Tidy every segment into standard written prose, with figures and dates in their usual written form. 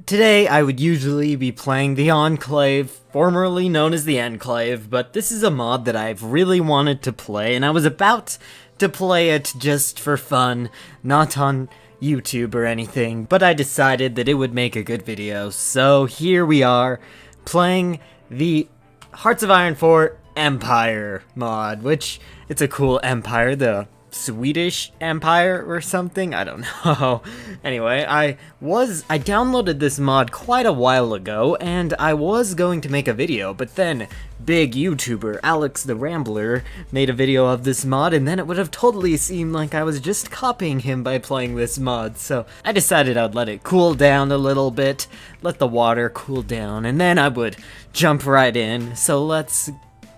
Today I would usually be playing the Enclave, formerly known as the Enclave, but this is a mod that I've really wanted to play, and I was about to play it just for fun, not on YouTube or anything, but I decided that it would make a good video, so here we are, playing the Hearts of Iron 4 Empire mod, which, it's a cool empire, the Swedish Empire or something, I don't know. Anyway, I downloaded this mod quite a while ago, and I was going to make a video, but then big YouTuber Alex the Rambler made a video of this mod, and then it would have totally seemed like I was just copying him by playing this mod, so I decided I'd let it cool down a little bit, let the water cool down, and then I would jump right in. So let's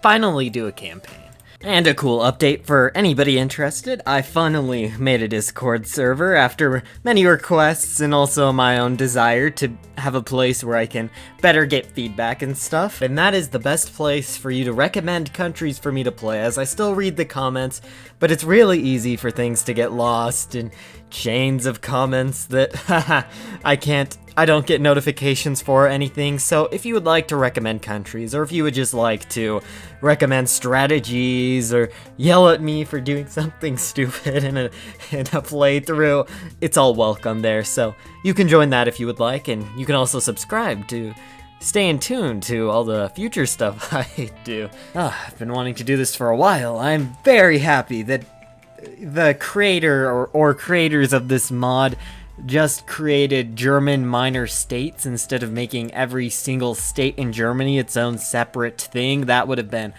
finally do a campaign. And a cool update for anybody interested, I finally made a Discord server after many requests and also my own desire to have a place where I can better get feedback and stuff. And that is the best place for you to recommend countries for me to play as. I still read the comments, but it's really easy for things to get lost in chains of comments that I don't get notifications for or anything. So if you would like to recommend countries, or if you would just like to recommend strategies or yell at me for doing something stupid in a playthrough, it's all welcome there. So you can join that if you would like, and you can also subscribe to stay in tune to all the future stuff I do. I've been wanting to do this for a while. I'm very happy that the creator or creators of this mod just created German minor states instead of making every single state in Germany its own separate thing. That would have been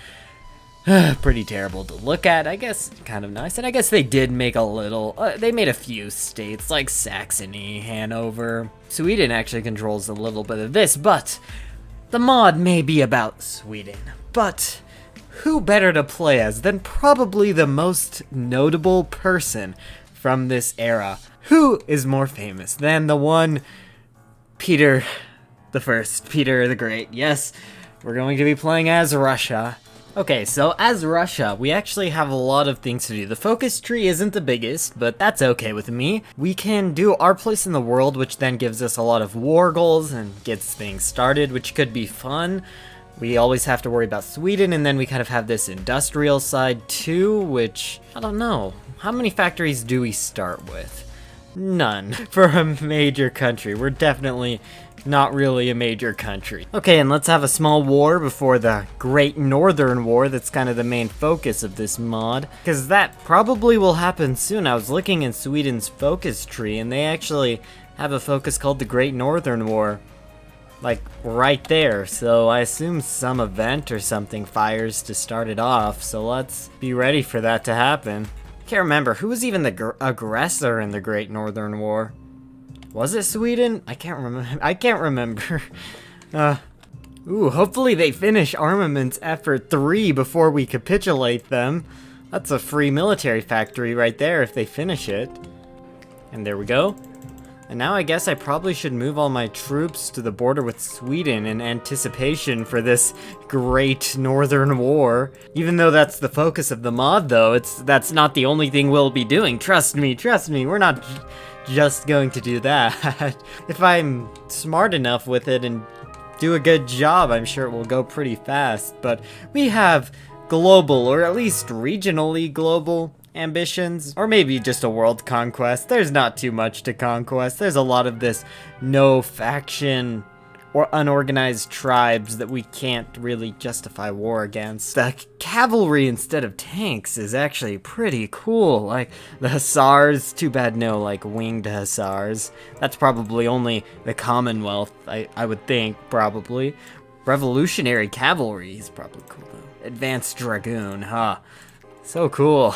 pretty terrible to look at. I guess kind of nice. And I guess they did make a little, they made a few states like Saxony, Hanover. Sweden actually controls a little bit of this, but the mod may be about Sweden. But who better to play as than probably the most notable person from this era? Who is more famous than the one Peter the First, Peter the Great? Yes, we're going to be playing as Russia. Okay, so as Russia, we actually have a lot of things to do. The focus tree isn't the biggest, but that's okay with me. We can do our place in the world, which then gives us a lot of war goals and gets things started, which could be fun. We always have to worry about Sweden, and then we kind of have this industrial side too, which, I don't know. How many factories do we start with? None. For a major country. We're definitely not really a major country. Okay, and let's have a small war before the Great Northern War. That's kind of the main focus of this mod, because that probably will happen soon. I was looking in Sweden's focus tree, and they actually have a focus called the Great Northern War, like right there. So I assume some event or something fires to start it off, so let's be ready for that to happen. Can't remember who was even the aggressor in the Great Northern War. Was it Sweden? I can't remember. Ooh, hopefully they finish Armaments Effort 3 before we capitulate them. That's a free military factory right there if they finish it. And there we go. And now I guess I probably should move all my troops to the border with Sweden in anticipation for this Great Northern War. Even though that's the focus of the mod though, that's not the only thing we'll be doing. Trust me, we're not just going to do that. If I'm smart enough with it and do a good job, I'm sure it will go pretty fast. But we have global, or at least regionally global, ambitions, or maybe just a world conquest. There's not too much to conquest. There's a lot of this no faction or unorganized tribes that we can't really justify war against. The cavalry instead of tanks is actually pretty cool. Like the hussars, too bad no like winged hussars. That's probably only the Commonwealth, I would think, probably. Revolutionary cavalry is probably cool though. Advanced dragoon, huh? So cool.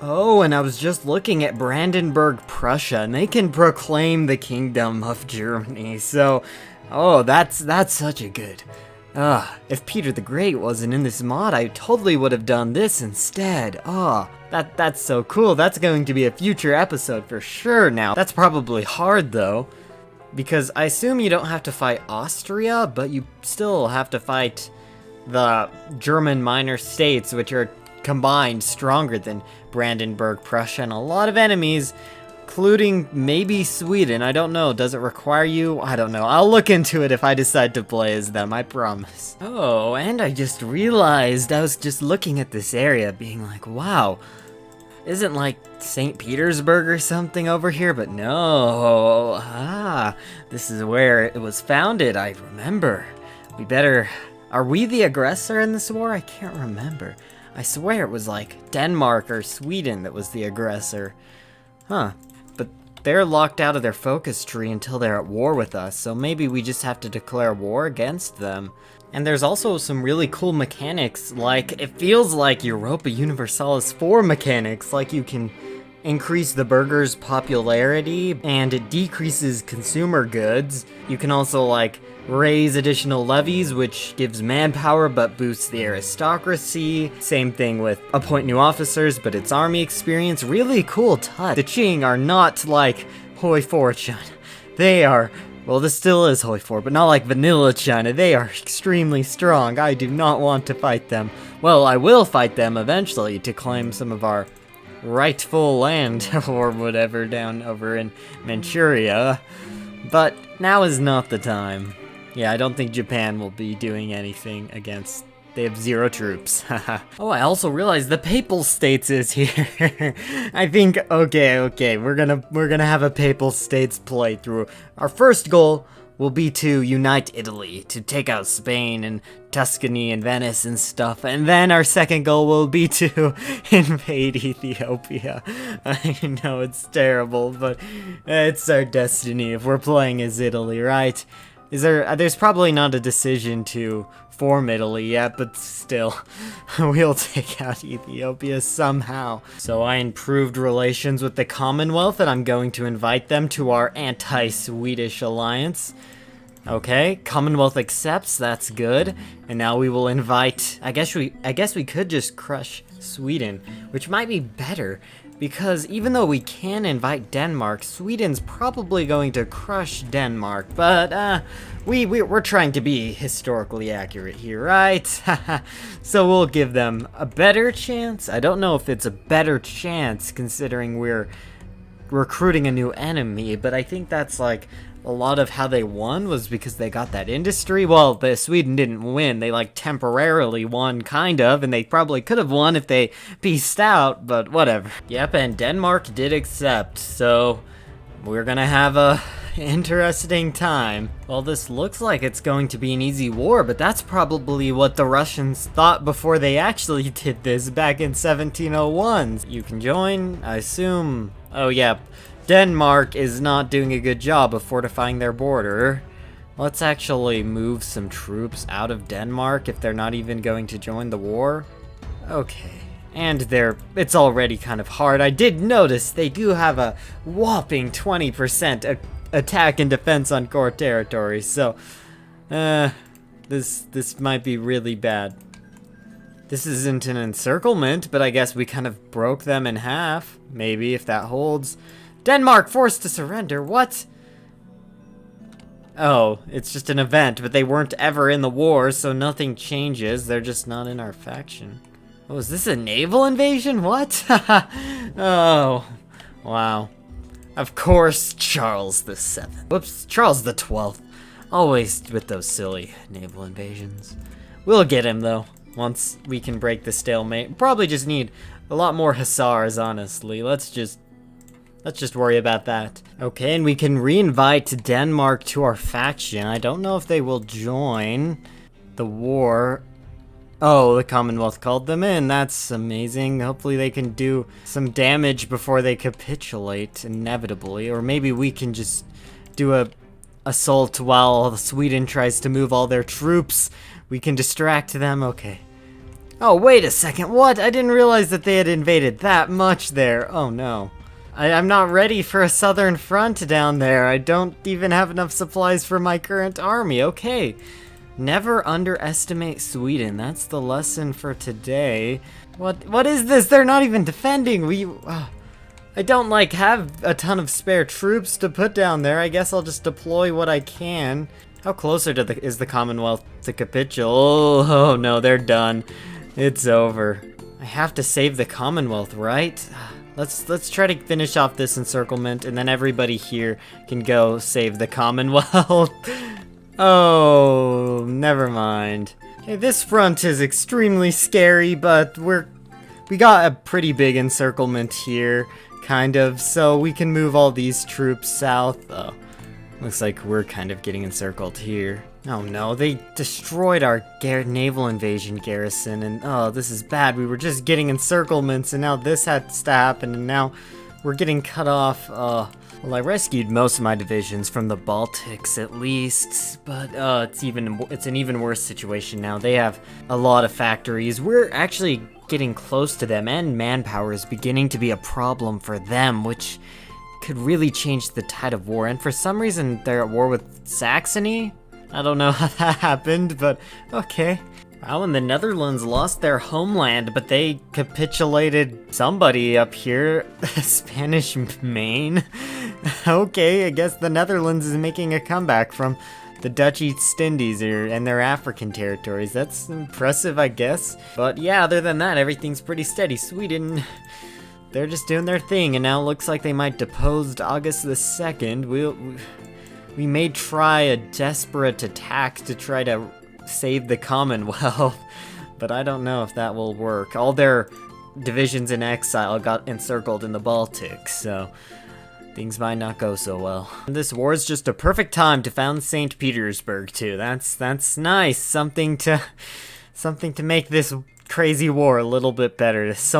Oh, and I was just looking at Brandenburg, Prussia, and they can proclaim the Kingdom of Germany. So, oh, that's such a good. If Peter the Great wasn't in this mod, I totally would have done this instead. That's so cool. That's going to be a future episode for sure now. That's probably hard though, because I assume you don't have to fight Austria, but you still have to fight the German minor states, which are combined stronger than Brandenburg, Prussia, and a lot of enemies including maybe Sweden. I don't know. Does it require you? I don't know. I'll look into it if I decide to play as them, I promise. Oh, and I just realized, I was just looking at this area being like, wow, isn't like St. Petersburg or something over here? But no. This is where it was founded, I remember. We better... Are we the aggressor in this war? I can't remember. I swear it was like Denmark or Sweden that was the aggressor. Huh. But they're locked out of their focus tree until they're at war with us, so maybe we just have to declare war against them. And there's also some really cool mechanics, like, it feels like Europa Universalis 4 mechanics, like you can increase the burger's popularity, and it decreases consumer goods. You can also, like, raise additional levies, which gives manpower but boosts the aristocracy. Same thing with appoint new officers, but it's army experience. Really cool touch. The Qing are not like HOI4 China. They are, well, this still is HOI4, but not like vanilla China. They are extremely strong. I do not want to fight them. Well, I will fight them eventually to claim some of our rightful land or whatever down over in Manchuria. But now is not the time. Yeah, I don't think Japan will be doing anything against... They have 0 troops. Oh, I also realized the Papal States is here. I think, okay, we're gonna have a Papal States playthrough. Our first goal will be to unite Italy, to take out Spain and Tuscany and Venice and stuff, and then our second goal will be to invade Ethiopia. I know it's terrible, but it's our destiny if we're playing as Italy, right? There's probably not a decision to form Italy yet, but still, we'll take out Ethiopia somehow. So I improved relations with the Commonwealth, and I'm going to invite them to our anti-Swedish alliance. Okay, Commonwealth accepts, that's good. And now we will invite, I guess we could just crush Sweden, which might be better. Because even though we can invite Denmark, Sweden's probably going to crush Denmark. But we're trying to be historically accurate here, right? So we'll give them a better chance. I don't know if it's a better chance considering we're recruiting a new enemy, but I think that's like a lot of how they won was because they got that industry. Well, Sweden didn't win. They like temporarily won, kind of, and they probably could have won if they peaced out, but whatever. Yep, and Denmark did accept, so we're gonna have a interesting time. Well, this looks like it's going to be an easy war, but that's probably what the Russians thought before they actually did this back in 1701. You can join, I assume. Oh, yeah. Denmark is not doing a good job of fortifying their border. Let's actually move some troops out of Denmark if they're not even going to join the war. Okay. And it's already kind of hard. I did notice they do have a whopping 20% attack and defense on core territory, so this might be really bad. This isn't an encirclement, but I guess we kind of broke them in half, maybe, if that holds. Denmark forced to surrender, what? Oh, it's just an event, but they weren't ever in the war, so nothing changes. They're just not in our faction. Oh, is this a naval invasion? What? Oh, wow. Of course, Charles the 7th. Whoops, Charles the 12th. Always with those silly naval invasions. We'll get him, though, once we can break the stalemate. Probably just need a lot more hussars, honestly. Let's just worry about that. Okay, and we can re-invite Denmark to our faction. I don't know if they will join the war. Oh, the Commonwealth called them in. That's amazing. Hopefully they can do some damage before they capitulate, inevitably. Or maybe we can just do a assault while Sweden tries to move all their troops. We can distract them. Okay. Oh, wait a second. What? I didn't realize that they had invaded that much there. Oh, no. I'm not ready for a southern front down there. I don't even have enough supplies for my current army. Okay. Never underestimate Sweden. That's the lesson for today. What is this? They're not even defending. I don't like have a ton of spare troops to put down there. I guess I'll just deploy what I can. How closer is the Commonwealth to capitulate? Oh no, they're done. It's over. I have to save the Commonwealth, right? Let's try to finish off this encirclement, and then everybody here can go save the Commonwealth. Oh, never mind. Okay, this front is extremely scary, but we got a pretty big encirclement here, kind of, so we can move all these troops south. Oh, looks like we're kind of getting encircled here. Oh no, they destroyed our naval invasion garrison, and oh, this is bad. We were just getting encirclements, and now this has to happen, and now we're getting cut off. Well, I rescued most of my divisions from the Baltics, at least, but it's an even worse situation now. They have a lot of factories. We're actually getting close to them, and manpower is beginning to be a problem for them, which could really change the tide of war. And for some reason, they're at war with Saxony. I don't know how that happened, but okay. Wow, and the Netherlands lost their homeland, but they capitulated somebody up here. Spanish Main? Okay, I guess the Netherlands is making a comeback from the Dutch East Indies and their African territories. That's impressive, I guess. But yeah, other than that, everything's pretty steady. Sweden, they're just doing their thing, and now it looks like they might depose August the 2nd. We may try a desperate attack to try to save the Commonwealth, but I don't know if that will work. All their divisions in exile got encircled in the Baltics, so things might not go so well. This war is just a perfect time to found St. Petersburg too. That's nice. Something to make this crazy war a little bit better. This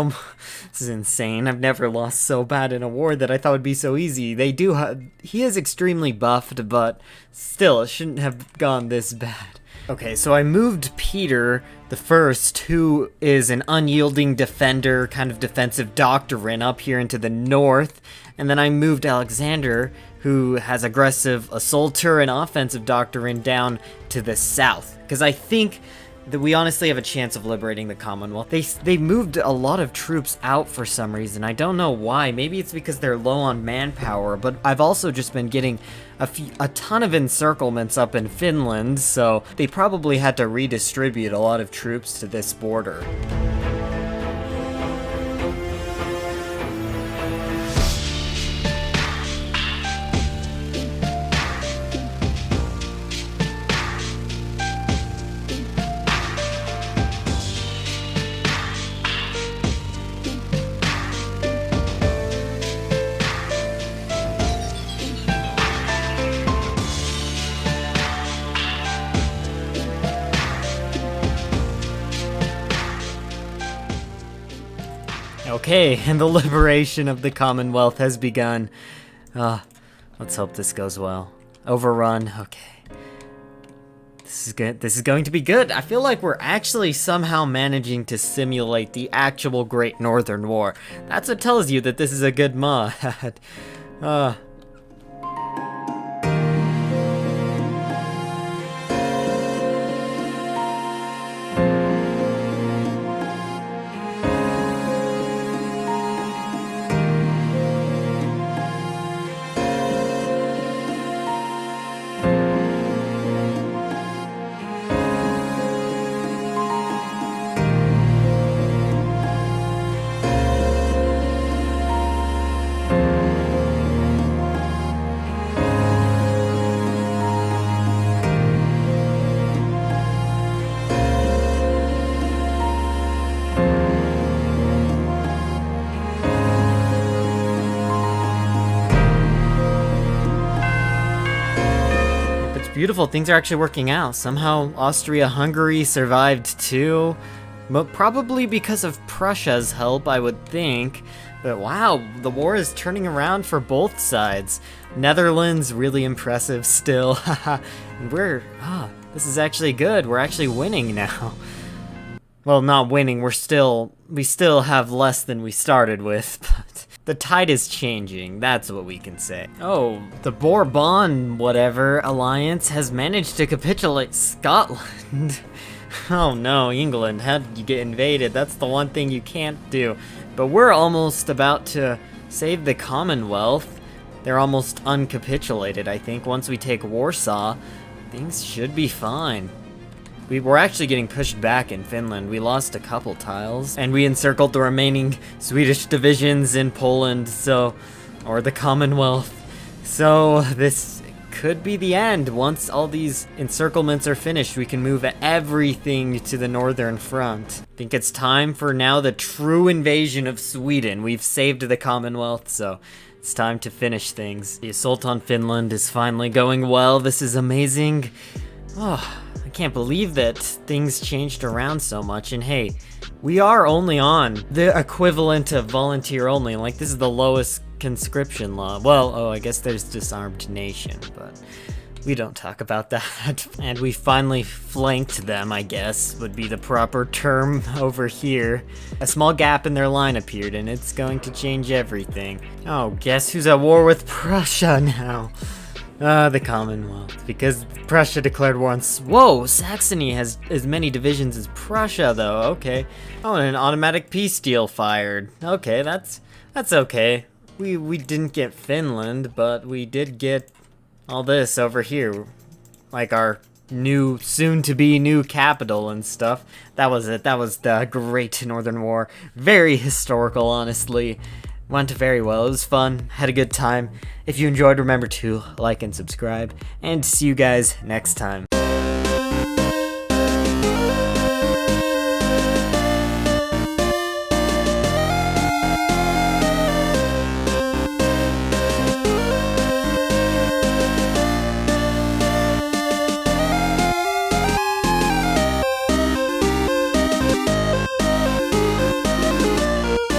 is insane. I've never lost so bad in a war that I thought would be so easy. He is extremely buffed, but still, it shouldn't have gone this bad. Okay, so I moved Peter the First, who is an unyielding defender, kind of defensive doctrine, up here into the north, and then I moved Alexander, who has aggressive assaulter and offensive doctrine, down to the south, because I think that we honestly have a chance of liberating the Commonwealth. They moved a lot of troops out for some reason. I don't know why. Maybe it's because they're low on manpower, but I've also just been getting a ton of encirclements up in Finland, so they probably had to redistribute a lot of troops to this border. Okay, and the liberation of the Commonwealth has begun. Let's hope this goes well. Overrun, okay. This is good. This is going to be good. I feel like we're actually somehow managing to simulate the actual Great Northern War. That's what tells you that this is a good mod. Beautiful, things are actually working out. Somehow Austria-Hungary survived too. Probably because of Prussia's help, I would think. But wow, the war is turning around for both sides. Netherlands, really impressive still. And this is actually good. We're actually winning now. Well, not winning, we still have less than we started with, but the tide is changing, that's what we can say. Oh, the Bourbon whatever alliance has managed to capitulate Scotland. Oh no, England, how did you get invaded? That's the one thing you can't do. But we're almost about to save the Commonwealth. They're almost uncapitulated, I think. Once we take Warsaw, things should be fine. We were actually getting pushed back in Finland. We lost a couple tiles, and we encircled the remaining Swedish divisions in Poland, or the Commonwealth. So this could be the end. Once all these encirclements are finished, we can move everything to the northern front. I think it's time for now the true invasion of Sweden. We've saved the Commonwealth, so it's time to finish things. The assault on Finland is finally going well. This is amazing. Oh, I can't believe that things changed around so much. And hey, we are only on the equivalent of volunteer only. Like, this is the lowest conscription law. Well, I guess there's disarmed nation, but we don't talk about that. And we finally flanked them, I guess, would be the proper term over here. A small gap in their line appeared, and it's going to change everything. Oh, guess who's at war with Prussia now? The Commonwealth, because Prussia declared war on Whoa, Saxony has as many divisions as Prussia, though. Okay. Oh, and an automatic peace deal fired. Okay, that's okay. We didn't get Finland, but we did get all this over here, like our new, soon-to-be new capital and stuff. That was it. That was the Great Northern War. Very historical, honestly. Went very well. It was fun. Had a good time. If you enjoyed, remember to like and subscribe, and see you guys next time.